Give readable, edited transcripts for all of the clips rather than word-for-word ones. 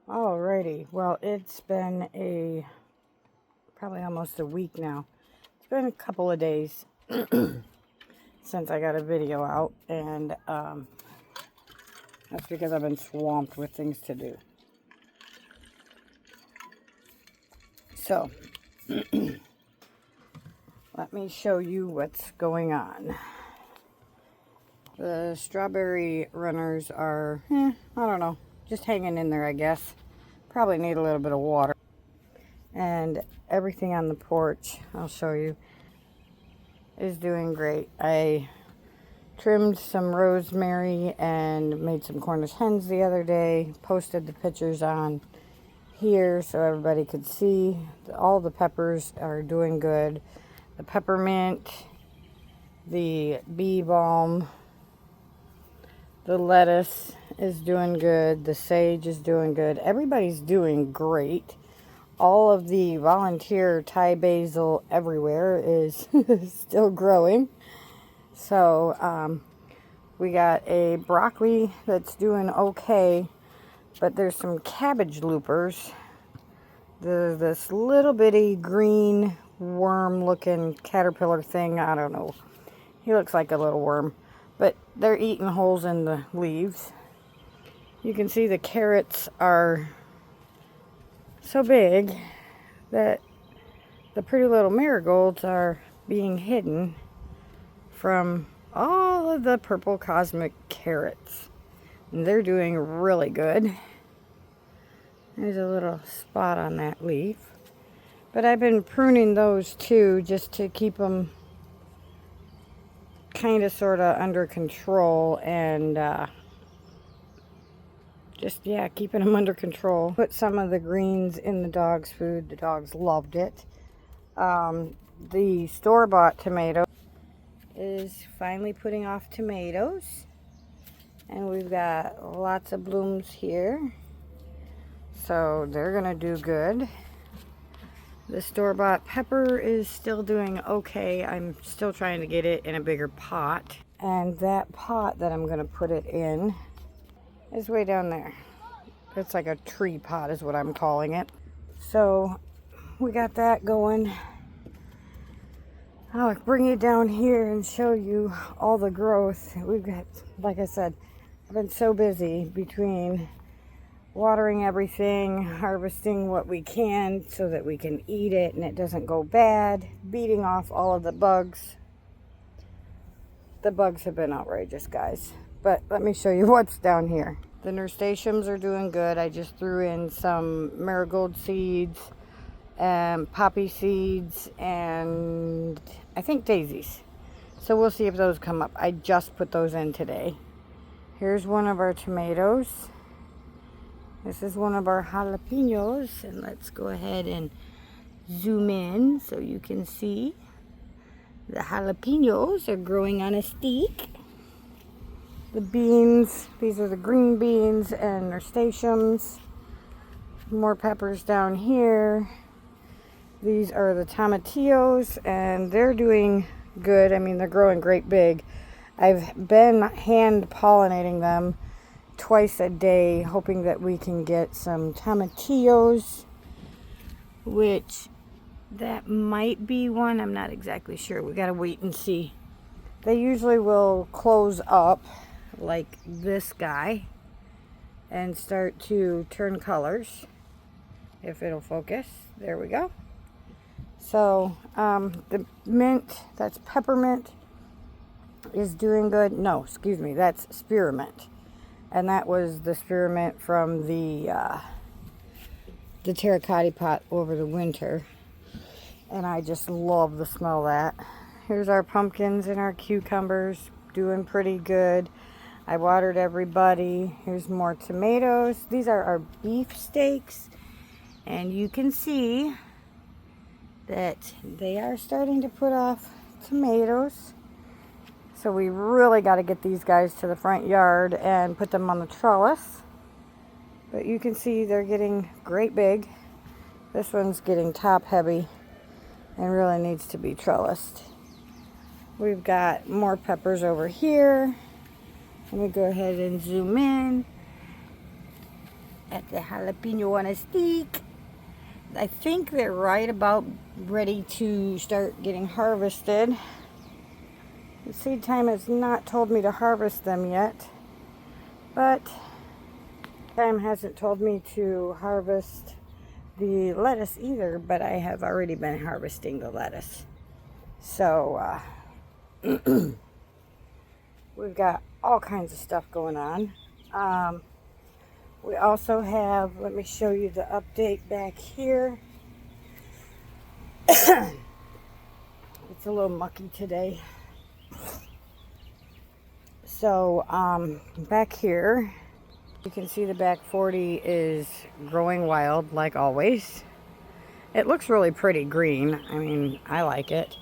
Alrighty, well, it's been probably almost a week now. It's been a couple of days since I got a video out, and that's because I've been swamped with things to do. So, let me show you what's going on. The strawberry runners are, I don't know, just hanging in there, I guess. Probably need a little bit of water. And everything on the porch, I'll show you, is doing great. I trimmed some rosemary and made some Cornish hens the other day. Posted the pictures on here so everybody could see. All the peppers are doing good. The peppermint, the bee balm, the lettuce is doing good. The sage is doing good. Everybody's doing great. All of the volunteer Thai basil everywhere is still growing. So we got a broccoli that's doing okay, but there's some cabbage loopers. There's this little bitty green worm looking caterpillar thing. I don't know. He looks like a little worm, but they're eating holes in the leaves. You can see the carrots are so big that the pretty little marigolds are being hidden from all of the purple cosmic carrots. And they're doing really good. There's a little spot on that leaf. But I've been pruning those too, just to keep them kind of sort of under control, and keeping them under control. Put some of the greens in the dog's food. The dogs loved it. The store-bought tomato is finally putting off tomatoes, and we've got lots of blooms here, so they're gonna do good. The store-bought pepper is still doing okay. I'm still trying to get it in a bigger pot, and that pot that I'm gonna put it in is way down there. It's like a tree pot is what I'm calling it. So we got that going. I'll bring it down here and show you all the growth. We've got, like I said, I've been so busy between watering everything, harvesting what we can so that we can eat it and it doesn't go bad, beating off all of the bugs. The bugs have been outrageous, guys. But let me show you what's down here. The nasturtiums are doing good. I just threw in some marigold seeds and poppy seeds and I think daisies. So we'll see if those come up. I just put those in today. Here's one of our tomatoes. This is one of our jalapenos, and let's go ahead and zoom in so you can see. The jalapenos are growing on a stick. The beans, these are the green beans and nasturtiums. More peppers down here. These are the tomatillos, and they're doing good. I mean, they're growing great big. I've been hand pollinating them twice a day, hoping that we can get some tomatillos, which that might be one. I'm not exactly sure. We gotta wait and see. They usually will close up like this guy and start to turn colors, if it'll focus. There we go. So the mint, that's peppermint, is doing good. No, excuse me, that's spearmint. And that was the spearmint from the terracotta pot over the winter. And I just love the smell of that. Here's our pumpkins and our cucumbers, doing pretty good. I watered everybody. Here's more tomatoes. These are our beef steaks. And you can see that they are starting to put off tomatoes. So we really got to get these guys to the front yard and put them on the trellis. But you can see they're getting great big. This one's getting top heavy and really needs to be trellised. We've got more peppers over here. Let me go ahead and zoom in. at the jalapeno on a stick. I think they're right about ready to start getting harvested. The seed time has not told me to harvest them yet, but time hasn't told me to harvest the lettuce either, but I have already been harvesting the lettuce. So we've got all kinds of stuff going on. We also have, let me show you the update back here. It's a little mucky today. So back here, you can see the back 40 is growing wild like always. It looks really pretty green. I mean, I like it.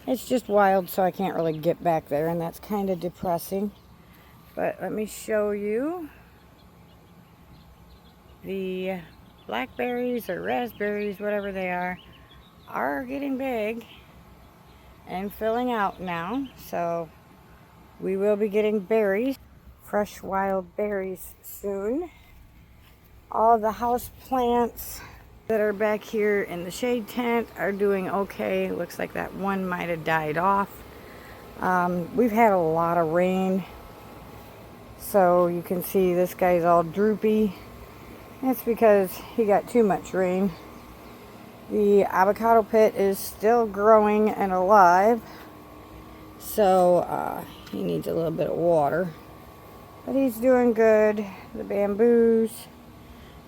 It's just wild, so I can't really get back there, and that's kind of depressing. But let me show you. The blackberries or raspberries, whatever they are getting big and filling out now. So we will be getting berries, fresh wild berries soon. All the house plants that are back here in the shade tent are doing okay. Looks like that one might have died off. We've had a lot of rain, so you can see this guy's all droopy. That's because he got too much rain. The avocado pit is still growing and alive, so he needs a little bit of water. But he's doing good. The bamboos,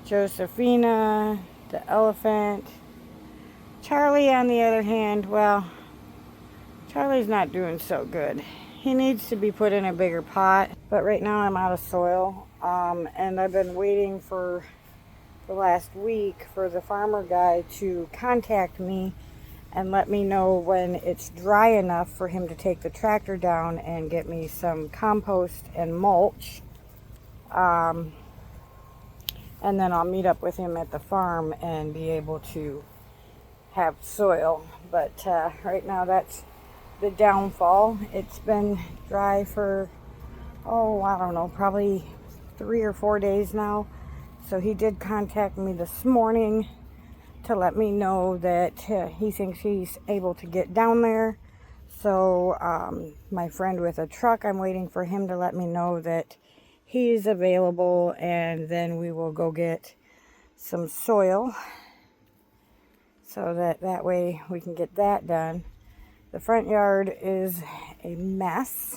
Josephina, the elephant. Charlie, on the other hand, well, Charlie's not doing so good. He needs to be put in a bigger pot, but right now I'm out of soil, and I've been waiting for the last week for the farmer guy to contact me and let me know when it's dry enough for him to take the tractor down and get me some compost and mulch. And then I'll meet up with him at the farm and be able to have soil. But right now that's the downfall. It's been dry for, I don't know, probably 3 or 4 days now. So he did contact me this morning to let me know that he thinks he's able to get down there. So my friend with a truck, I'm waiting for him to let me know that he's available, and then we will go get some soil so that way we can get that done. The front yard is a mess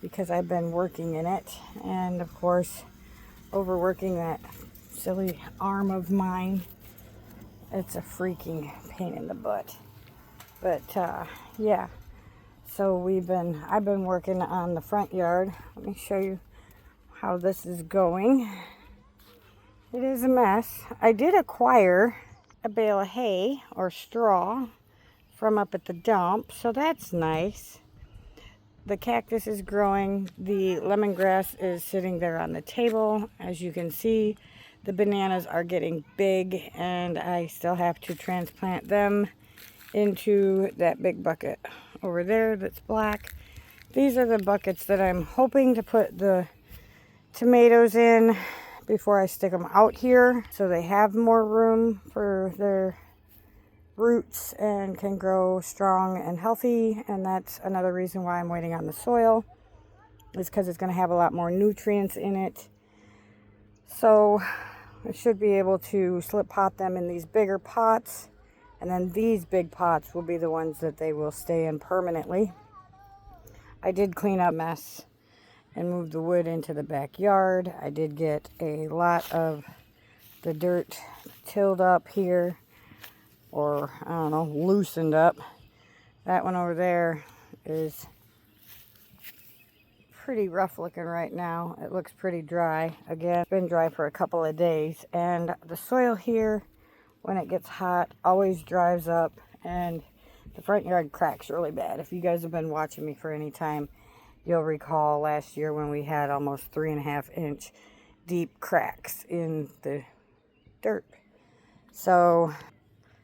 because I've been working in it, and of course overworking that silly arm of mine. It's a freaking pain in the butt. But yeah, so I've been working on the front yard. Let me show you how this is going. It is a mess. I did acquire a bale of hay or straw from up at the dump, so that's nice. The cactus is growing. The lemongrass is sitting there on the table. As you can see, the bananas are getting big, and I still have to transplant them into that big bucket over there that's black. These are the buckets that I'm hoping to put the tomatoes in before I stick them out here, so they have more room for their roots and can grow strong and healthy. And that's another reason why I'm waiting on the soil, is because it's going to have a lot more nutrients in it. So I should be able to slip pot them in these bigger pots, and then these big pots will be the ones that they will stay in permanently. I did clean up a mess and move the wood into the backyard. I did get a lot of the dirt tilled up here, or I don't know, loosened up. That one over there is pretty rough looking right now. It looks pretty dry. Again, it's been dry for a couple of days, and the soil here, when it gets hot, always dries up, and the front yard cracks really bad. If you guys have been watching me for any time, you'll recall last year when we had almost 3.5-inch deep cracks in the dirt. So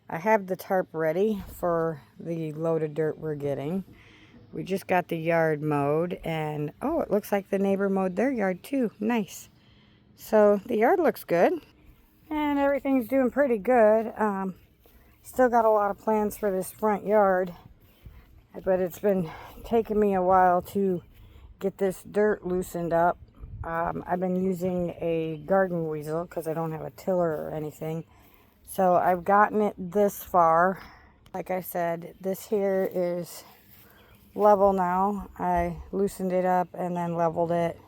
I have the tarp ready for the load of dirt we're getting. We just got the yard mowed, and oh, it looks like the neighbor mowed their yard too. Nice. So the yard looks good and everything's doing pretty good. Still got a lot of plans for this front yard, but it's been taking me a while to get this dirt loosened up. I've been using a garden weasel because I don't have a tiller or anything. So I've gotten it this far. Like I said, this here is level now. I loosened it up and then leveled it.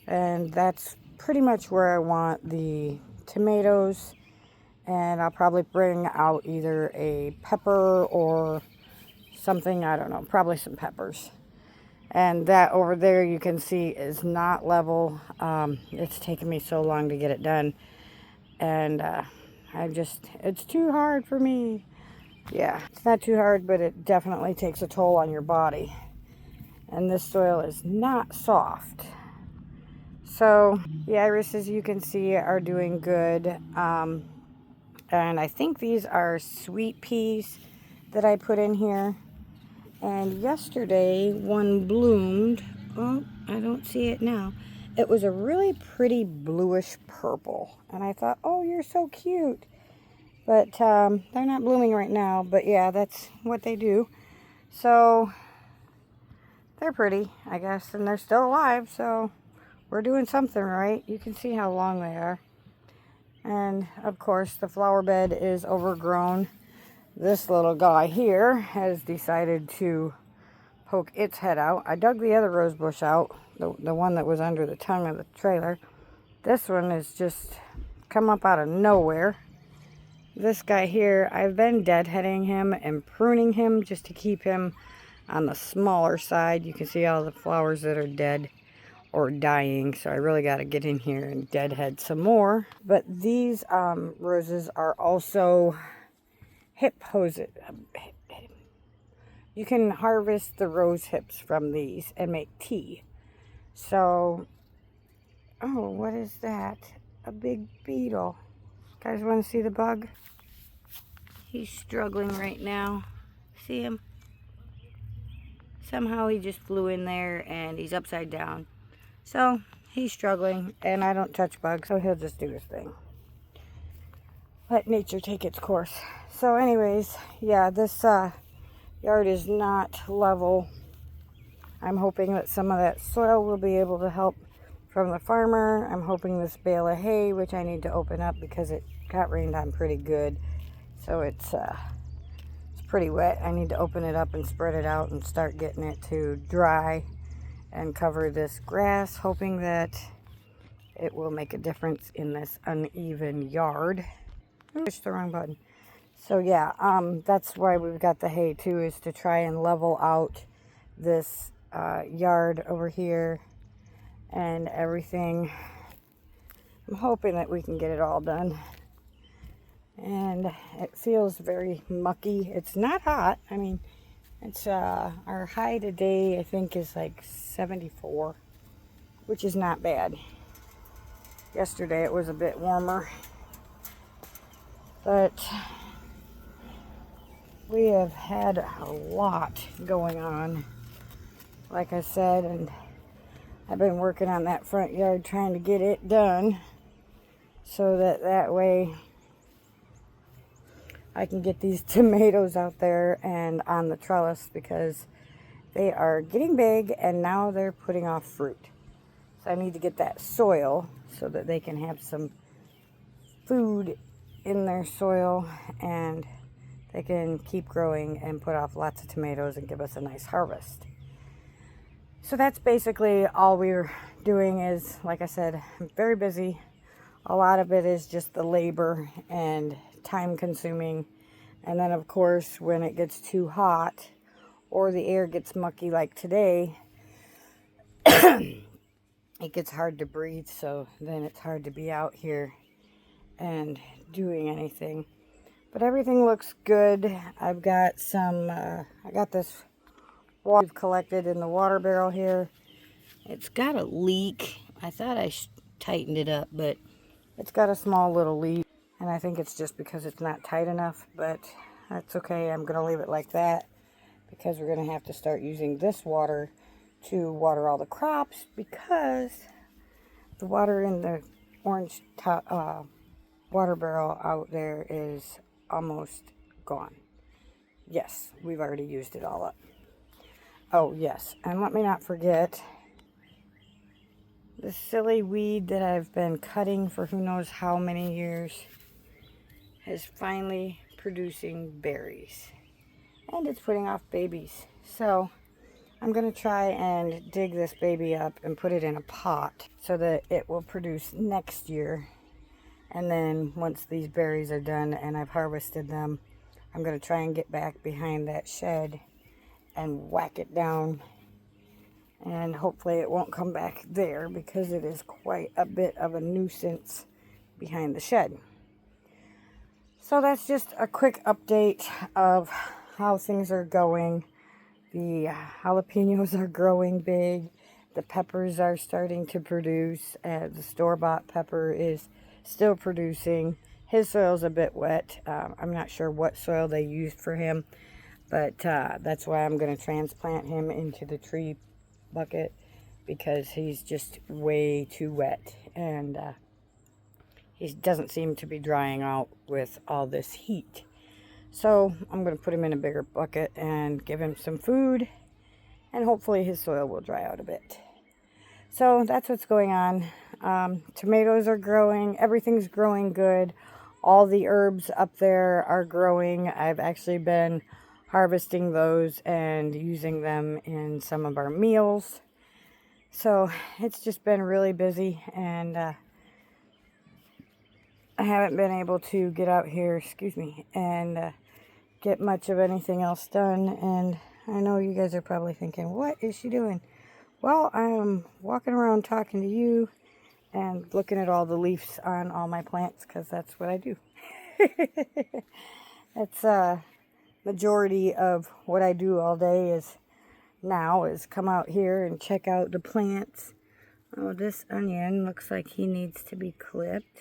And that's pretty much where I want the tomatoes. And I'll probably bring out either a pepper or something, I don't know, probably some peppers. And that over there you can see is not level. It's taken me so long to get it done. And it's too hard for me. Yeah, it's not too hard, but it definitely takes a toll on your body. And this soil is not soft. So the irises, you can see, are doing good. And I think these are sweet peas that I put in here. And yesterday, one bloomed. Oh, I don't see it now. It was a really pretty bluish purple. And I thought, oh, you're so cute. But they're not blooming right now. But yeah, that's what they do. So they're pretty, I guess. And they're still alive, so we're doing something right. You can see how long they are. And of course, the flower bed is overgrown. This little guy here has decided to poke its head out. I dug the other rose bush out, the one that was under the tongue of the trailer. This one has just come up out of nowhere. This guy here, I've been deadheading him and pruning him just to keep him on the smaller side. You can see all the flowers that are dead or dying, so I really got to get in here and deadhead some more. But these roses are also hip hoses. You can harvest the rose hips from these and make tea. So, oh, what is that? A big beetle. Guys, want to see the bug? He's struggling right now. See him? Somehow he just flew in there and he's upside down. So he's struggling, and I don't touch bugs, so he'll just do his thing. Let nature take its course. So anyways, yeah, this yard is not level. I'm hoping that some of that soil will be able to help from the farmer. I'm hoping this bale of hay, which I need to open up because it got rained on pretty good. So it's pretty wet. I need to open it up and spread it out and start getting it to dry and cover this grass, hoping that it will make a difference in this uneven yard. Push the wrong button. So yeah, that's why we've got the hay too, is to try and level out this yard over here and everything. I'm hoping that we can get it all done. And it feels very mucky. It's not hot. I mean, it's our high today, I think, is like 74, which is not bad. Yesterday it was a bit warmer, but we have had a lot going on, like I said, and I've been working on that front yard trying to get it done so that way I can get these tomatoes out there and on the trellis, because they are getting big and now they're putting off fruit. So I need to get that soil so that they can have some food in their soil and they can keep growing and put off lots of tomatoes and give us a nice harvest. So that's basically all we're doing. Is, like I said, I'm very busy. A lot of it is just the labor and time consuming. And then of course, when it gets too hot or the air gets mucky like today, it gets hard to breathe. So then it's hard to be out here and doing anything. But everything looks good. I've got some, I got this water we've collected in the water barrel here. It's got a leak. I thought I tightened it up, but it's got a small little leak. And I think it's just because it's not tight enough, but that's okay. I'm going to leave it like that because we're going to have to start using this water to water all the crops, because the water in the orange water barrel out there is almost gone. Yes, we've already used it all up. Oh, yes, and let me not forget the silly weed that I've been cutting for who knows how many years is finally producing berries. And it's putting off babies. So I'm going to try and dig this baby up and put it in a pot so that it will produce next year. And then once these berries are done and I've harvested them, I'm going to try and get back behind that shed and whack it down. And hopefully it won't come back there because it is quite a bit of a nuisance behind the shed. So that's just a quick update of how things are going. The jalapenos are growing big. The peppers are starting to produce. The store-bought pepper is still producing. His soil's a bit wet. I'm not sure what soil they used for him, but that's why I'm going to transplant him into the tree bucket because he's just way too wet, and he doesn't seem to be drying out with all this heat. So I'm going to put him in a bigger bucket and give him some food, and hopefully his soil will dry out a bit. So that's what's going on. Tomatoes are growing. Everything's growing good. All the herbs up there are growing. I've actually been harvesting those and using them in some of our meals. So it's just been really busy, and I haven't been able to get out here, and get much of anything else done. And I know you guys are probably thinking, what is she doing? Well, I'm walking around talking to you and looking at all the leaves on all my plants because that's what I do. It's majority of what I do all day is come out here and check out the plants. Oh, this onion looks like he needs to be clipped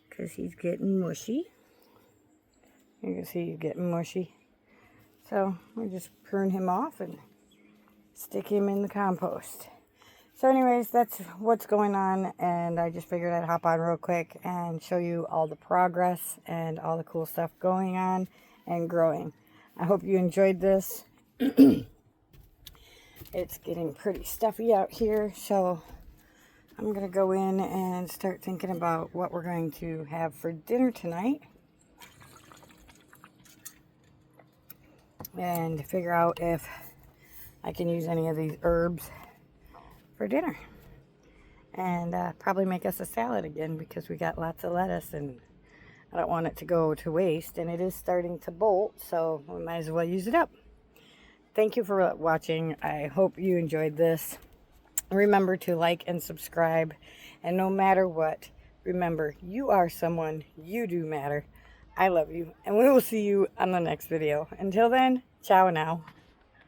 because he's getting mushy. You can see he's getting mushy. So we just prune him off and stick him in the compost. So anyways, that's what's going on, and I just figured I'd hop on real quick and show you all the progress and all the cool stuff going on and growing. I hope you enjoyed this. It's getting pretty stuffy out here, so I'm going to go in and start thinking about what we're going to have for dinner tonight. And figure out if I can use any of these herbs for dinner. And probably make us a salad again because we got lots of lettuce and I don't want it to go to waste. And it is starting to bolt, so we might as well use it up. Thank you for watching. I hope you enjoyed this. Remember to like and subscribe. And no matter what, remember, you are someone. You do matter. I love you. And we will see you on the next video. Until then, ciao now.